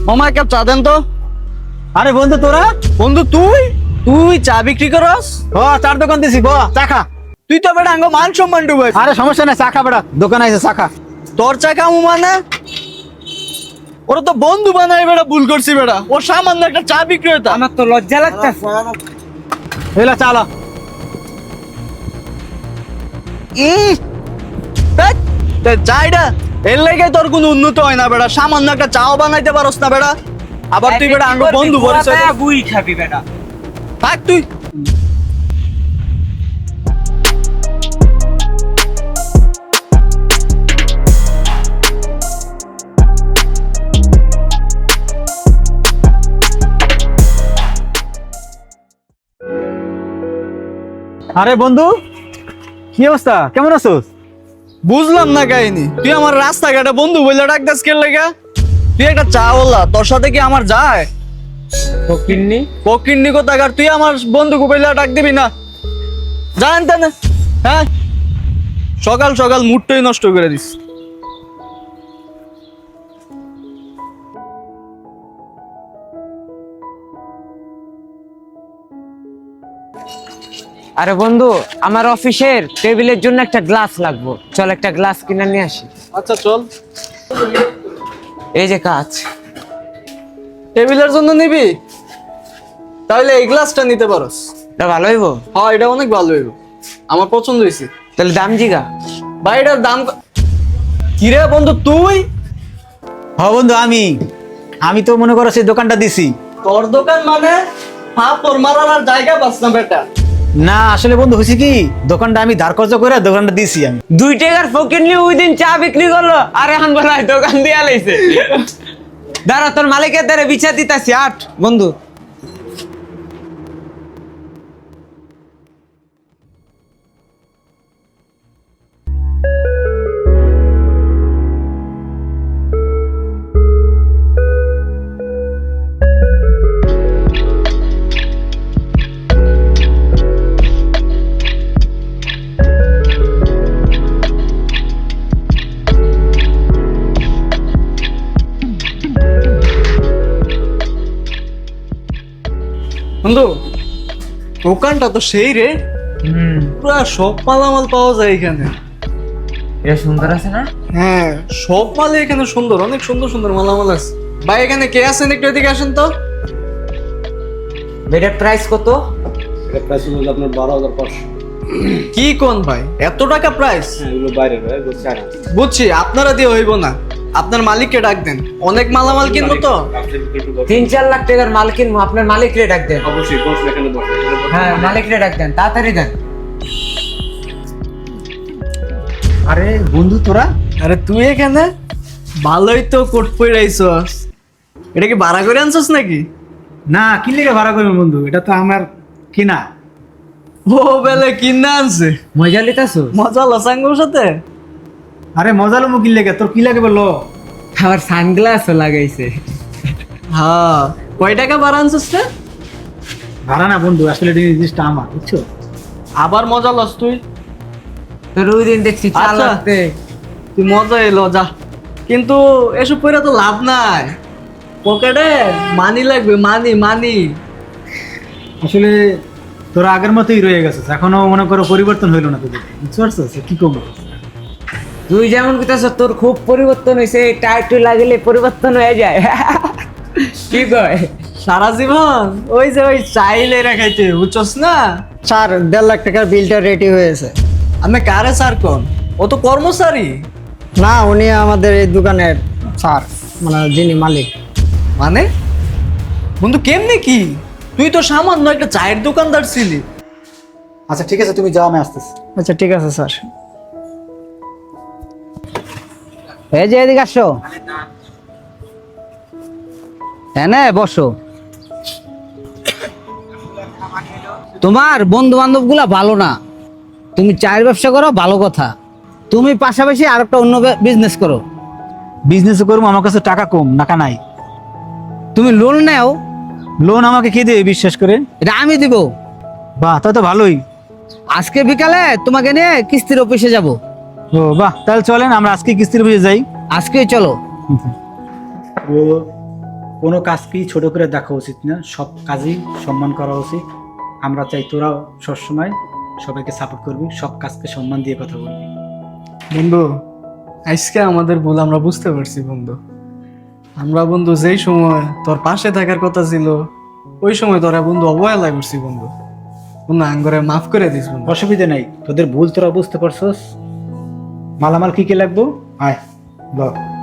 মামা এক কাপ চা দেন তো। আরে বন্ধু তোরা? বন্ধু তুই তুই চা বিক্রি করস? ও চার দোকান দিছি, ব চা খা। তুই তো বেটা আঙ্গ মান সম্মান ডুবাই। আরে সমস্যা নাই, চা খা বেটা, দোকান আছে চা খা। তোর চা কামু মানে? ওরা তো বন্ধু বানাই বেটা, ভুল করছি বেটা। ও সামান্য একটা চা বিক্রেতা। আমার তো লজ্জা লাগতেছে। এলা চালা। চাইডা এর লেগে তোর কোনো উন্নত হয় না বেটা। সামান্য একটা চাও বানাইতে পারস না বেটা। আবার তুই বেটা আঙ্গ বন্ধু বলছিস। বুই খাবি বেটা। থাক তুই। আরে বন্ধু, কি অবস্থা, কেমন আছোস? বুঝলাম না কাহিনী। তুই আমার রাস্তাঘাটে বন্ধু বলে ডাকতাস কে লেগা? তুই একটা চা ওলা, তোর সাথে কি আমার যায়? ফকিন্নি ফকিন্নি কোথাকার, তুই আমার বন্ধুকে বলে ডাক দিবি না? জানতে না? হ্যাঁ, সকাল সকাল মুডটাই নষ্ট করে দিস। আরে বন্ধু, আমার অফিসের টেবিলের জন্য একটা গ্লাস লাগবে, চল একটা গ্লাস কিনে নিয়ে আসি। আচ্ছা চল। এই যে কাজ। টেবিলের জন্য নিবি? তাহলে এই গ্লাসটা নিতে পারোস। এটা ভালো হইব? হ্যাঁ, এটা অনেক ভালো হইব, আমার পছন্দ হয়েছে। তাহলে দাম জিগা। ভাই এটার দাম কিরে বন্ধু তুই? হ্যাঁ বন্ধু, আমি তো মনে করো সেই দোকানটা দিছি। তোর দোকান মানে? হ্যাঁ, তোর মারার আর জায়গা পাস না বেটা। না আসলে বন্ধু হয়েছে কি, দোকানটা আমি ধার খরচ করে দোকানটা দিছি আমি। 2 টাকার ফকিন্নি ওই দিন চা বিক্রি করলো, আর এখন বলা দোকান দিয়া লাইছে। দাঁড়া, তোর মালিকের দ্বারা বিচার দিতাছি। আট বন্ধু। বন্ধু দোকানটা তো সেই রে, পুরা সব মালামাল পাওয়া যায় এখানে। এটা সুন্দর আছে না? হ্যাঁ, সব মালই এখানে সুন্দর, অনেক সুন্দর সুন্দর মালামাল আছে। ভাই এখানে কে আছেন, একটু এদিকে আসেন তো। এটার প্রাইস কত? এটা প্রাইস হলো আপনার 12,500। কি কোন ভাই, এত টাকা প্রাইস? এগুলো বাইরে ভাই, বলছি আর বুঝছি, আপনারা দিয়ে হইব না, আপনার মালিককে ডাক দেন, অনেক মালামাল কিনবো তো। 3-4 লাখ টাকার মাল কিনবো, আপনার মালিকরে ডাক দেন। অবশ্যই বসলে এখানে বসে। হ্যাঁ, মালিকরে ডাক দেন, তাড়াতাড়ি দেন। আরে বন্ধু তোরা? আরে তুই এখানে? ভালোই তো কোট পরে আইছস। এটা কি ভাড়া করে আনছস নাকি? না, কি লেগে ভাড়া করবো বন্ধু, এটা তো আমার কিনা। ও বেলে কিনা আনছে। মজা লিতাছো? মজা লসাঙ্গর সাথে? আরে মজা লোক কি লেগে, তোর কি লাগে বলো? আমার সানগ্লাসও লাগাইছে। হ্যাঁ, কয় টাকা ভাড়া আনছস রে? ভাড়া না বন্ধু, আসলে এই জিনিসটা আমার, বুঝছো? আবার মজা লস তুই? তোর ওই দিন দেখছি আচ্ছা। চালাতে। তুই মজা এলো যা, কিন্তু এসব পরে তো লাভ নাই। পকেটে মানি লাগবে, মানি মানি। আসলে তোরা আগের মতোই রয়ে গেছিস, এখনো মনে করো পরিবর্তন হইলো না তোদের, বুঝতে পারছিস কি করবো? তুই যেমন কইতাছ তোর খুব পরিবর্তন হয়েছে, টাইটু লাগলে পরিবর্তন হয়ে যায়। কি কয়? সারা জীবন ওই যে ওই চাইলে রাখাইতে, বুঝছস না? স্যার 1.5 লাখ টাকার বিলটা রেডি হয়েছে। আমি কারে স্যার কোন? ও তো কর্মচারী। না, উনি আমাদের এই দোকানের স্যার, মানে যিনি মালিক। মানে বন্ধু কেমনে কি? তুই তো সামান্য একটা চায়ের দোকানদার ছিলি। আচ্ছা ঠিক আছে, তুমি যাও, আমি আসতেছি। আচ্ছা ঠিক আছে স্যার। এই যে এদিকে আসো, হ্যাঁ বসো। তোমার বন্ধু বান্ধব গুলা ভালো না, তুমি চায়ের ব্যবসা করো ভালো কথা, তুমি পাশাপাশি আর একটা অন্য বিজনেস করো। বিজনেস করবো, আমার কাছে টাকা কম, টাকা নাই। তুমি লোন নেও। লোন আমাকে কে দেবে বিশ্বাস করে? এটা আমি দিব। বাহ, তাই তো ভালোই। আজকে বিকালে তোমাকে নিয়ে কিস্তির অফিসে যাব। ও বাহ, তাহলে চলেন আমরা আজকে কিস্তির অফিসে যাই। আজকেই চলো। কোনো কাজকেই ছোট করে দেখা উচিত না, সব কাজই সম্মান করা উচিত। আমরা চাই তোরাও সবসময় সবাইকে সাপোর্ট করবি, সব কাজকে সম্মান দিয়ে কথা বলবি। বন্ধু আজকে আমাদের ভুল আমরা বুঝতে পারছি বন্ধু। আমরা বন্ধু যেই সময় তোর পাশে থাকার কথা ছিল ওই সময় তোরা বন্ধু অবহেলা করছি বন্ধু। বন্ধু আঙ্গরে মাফ করে দিস বন্ধু। অসুবিধা নাই, তোদের ভুল তোরা বুঝতে পারছস। মালামাল কি কি লাগবো আয় বল।